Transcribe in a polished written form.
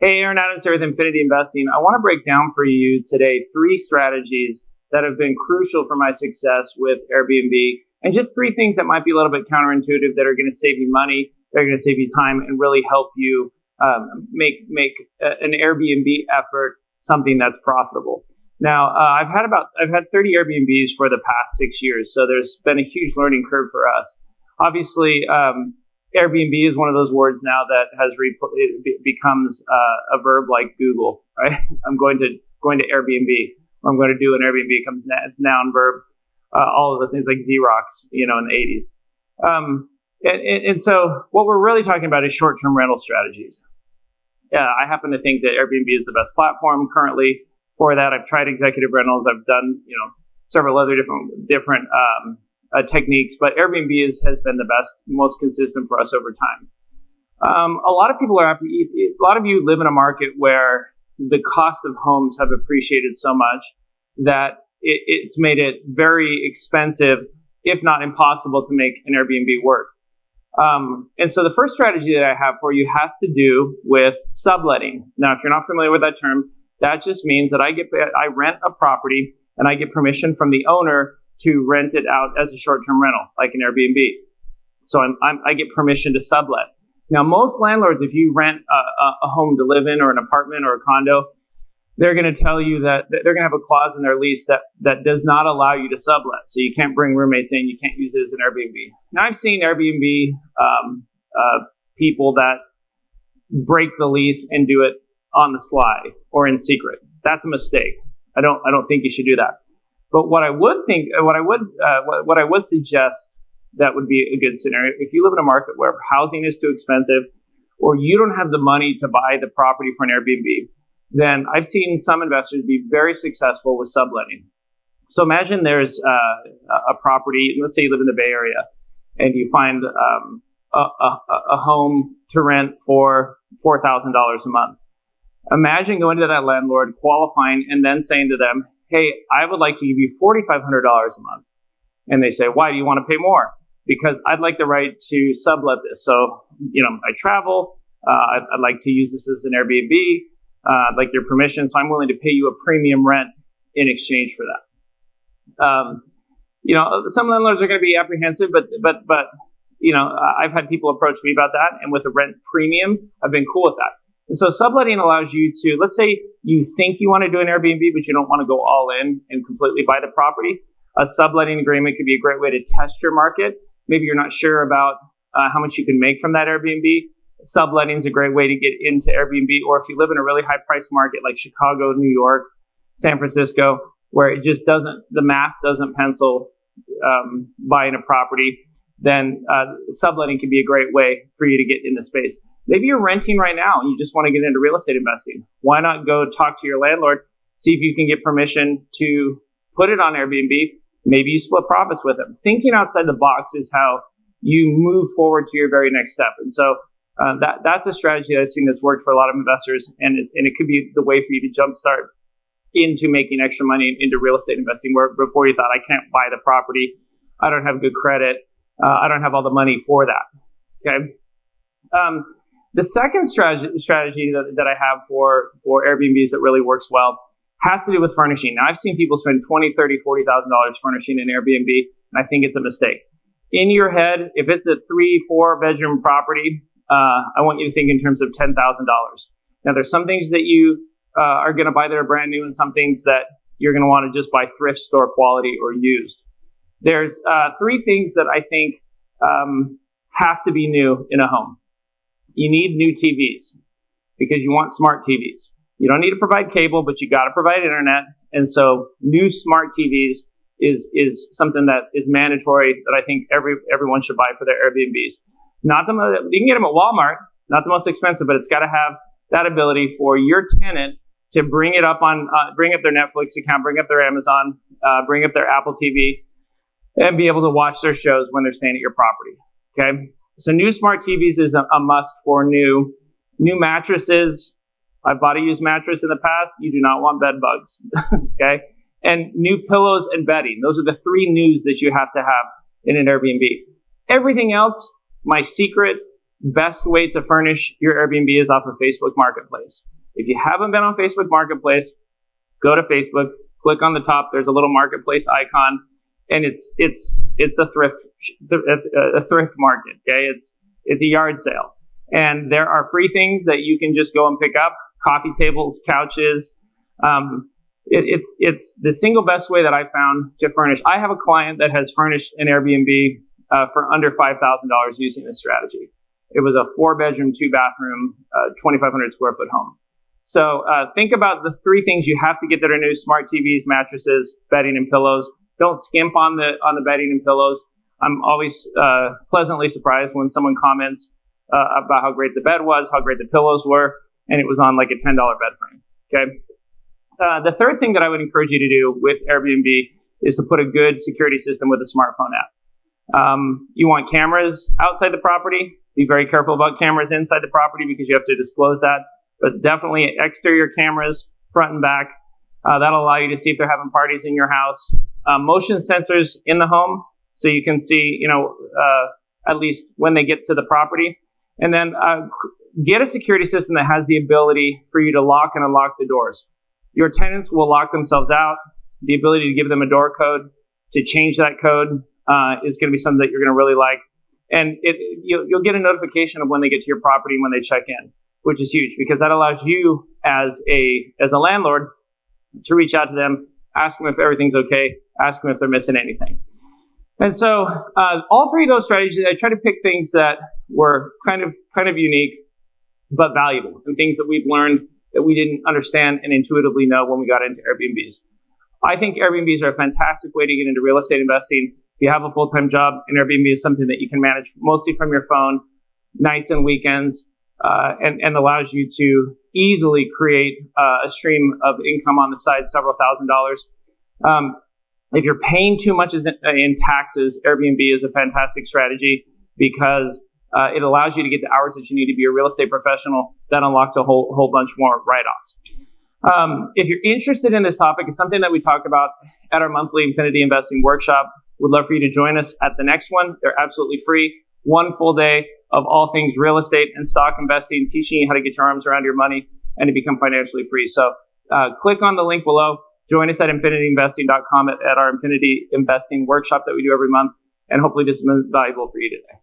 Hey, Aaron Adams here with Infinity Investing. I want to break down for you today 3 strategies that have been crucial for my success with Airbnb, and just 3 things that might be a little bit counterintuitive that are going to save you money, that are going to save you time, and really help you make an Airbnb effort something that's profitable. Now, I've had 30 Airbnbs for the past 6 years, so there's been a huge learning curve for us. Obviously, Airbnb is one of those words now that it becomes a verb like Google, right? I'm going to Airbnb, or I'm going to do an Airbnb. It's noun, verb, all of those things like Xerox, in the 80s. And so what we're really talking about is short-term rental strategies. I happen to think that Airbnb is the best platform currently for that. I've tried executive rentals. I've done, several other different techniques, but Airbnb has been the best, most consistent for us over time. A lot of you live in a market where the cost of homes have appreciated so much that it's made it very expensive, if not impossible, to make an Airbnb work. And so the first strategy that I have for you has to do with subletting. Now, if you're not familiar with that term, that just means that I rent a property and I get permission from the owner to rent it out as a short-term rental, like an Airbnb. So I get permission to sublet. Now, most landlords, if you rent a home to live in, or an apartment, or a condo, they're going to tell you that they're going to have a clause in their lease that does not allow you to sublet. So you can't bring roommates in, you can't use it as an Airbnb. Now, I've seen Airbnb people that break the lease and do it on the sly or in secret. That's a mistake. I don't think you should do that. But what I would suggest that would be a good scenario, if you live in a market where housing is too expensive, or you don't have the money to buy the property for an Airbnb, then I've seen some investors be very successful with subletting. So imagine there's a property, let's say you live in the Bay Area, and you find a home to rent for $4,000 a month. Imagine going to that landlord, qualifying, and then saying to them, hey, I would like to give you $4,500 a month. And they say, why do you want to pay more? Because I'd like the right to sublet this. So, I travel. I'd like to use this as an Airbnb. I'd like your permission. So I'm willing to pay you a premium rent in exchange for that. Some landlords are going to be apprehensive, but I've had people approach me about that. And with a rent premium, I've been cool with that. And so subletting allows you to, let's say you think you want to do an Airbnb, but you don't want to go all in and completely buy the property. A subletting agreement could be a great way to test your market. Maybe you're not sure about how much you can make from that Airbnb. Subletting is a great way to get into Airbnb. Or if you live in a really high price market like Chicago, New York, San Francisco, where the math doesn't pencil buying a property, then subletting can be a great way for you to get in the space. Maybe you're renting right now and you just want to get into real estate investing. Why not go talk to your landlord, see if you can get permission to put it on Airbnb. Maybe you split profits with them. Thinking outside the box is how you move forward to your very next step. And so that's a strategy that I've seen that's worked for a lot of investors, and it could be the way for you to jumpstart into making extra money into real estate investing, where before you thought, I can't buy the property, I don't have good credit, I don't have all the money for that. Okay. The second strategy that I have for Airbnbs that really works well has to do with furnishing. Now, I've seen people spend $20,000, $30,000, $40,000 furnishing an Airbnb, and I think it's a mistake. In your head, if it's a 3-4 bedroom property, I want you to think in terms of $10,000. Now, there's some things that you are going to buy that are brand new, and some things that you're going to want to just buy thrift store quality or used. There's 3 things that I think have to be new in a home. You need new TVs because you want smart TVs. You don't need to provide cable, but you got to provide internet. And so new smart TVs is something that is mandatory that I think everyone should buy for their Airbnbs. You can get them at Walmart, not the most expensive, but it's got to have that ability for your tenant to bring up their Netflix account, bring up their Amazon, bring up their Apple TV, and be able to watch their shows when they're staying at your property. Okay. So new smart TVs is a must for new mattresses. I've bought a used mattress in the past. You do not want bed bugs. Okay. And new pillows and bedding. Those are the 3 news that you have to have in an Airbnb. Everything else, my secret best way to furnish your Airbnb is off of Facebook Marketplace. If you haven't been on Facebook Marketplace, go to Facebook, click on the top. There's a little marketplace icon, and it's a thrift market. Okay, it's a yard sale, and there are free things that you can just go and pick up: coffee tables, couches. It's the single best way that I found to furnish. I have a client that has furnished an Airbnb for under $5,000 using this strategy. It was a 4-bedroom, 2-bathroom, 2,500 square foot home. So think about the 3 things you have to get that are new: smart TVs, mattresses, bedding, and pillows. Don't skimp on the bedding and pillows. I'm always pleasantly surprised when someone comments about how great the bed was, how great the pillows were, and it was on like a $10 bed frame. Okay. The third thing that I would encourage you to do with Airbnb is to put a good security system with a smartphone app. You want cameras outside the property. Be very careful about cameras inside the property because you have to disclose that. But definitely exterior cameras, front and back. That'll allow you to see if they're having parties in your house. Motion sensors in the home, so you can see, at least when they get to the property. And then get a security system that has the ability for you to lock and unlock the doors. Your tenants will lock themselves out. The ability to give them a door code, to change that code, is going to be something that you're going to really like. And you'll get a notification of when they get to your property and when they check in, which is huge because that allows you as a landlord to reach out to them, ask them if everything's okay, ask them if they're missing anything. And so all 3 of those strategies, I try to pick things that were kind of unique but valuable, and things that we've learned that we didn't understand and intuitively know when we got into Airbnbs. I think Airbnbs are a fantastic way to get into real estate investing. If you have a full-time job, an Airbnb is something that you can manage mostly from your phone, nights and weekends, and allows you to easily create a stream of income on the side, several $1,000s. If you're paying too much in taxes, Airbnb is a fantastic strategy because it allows you to get the hours that you need to be a real estate professional. That unlocks a whole bunch more write-offs. If you're interested in this topic, it's something that we talk about at our monthly Infinity Investing Workshop. We'd love for you to join us at the next one. They're absolutely free. 1 full day of all things real estate and stock investing, teaching you how to get your arms around your money and to become financially free. So click on the link below. Join us at infinityinvesting.com at our Infinity Investing Workshop that we do every month. And hopefully this has been valuable for you today.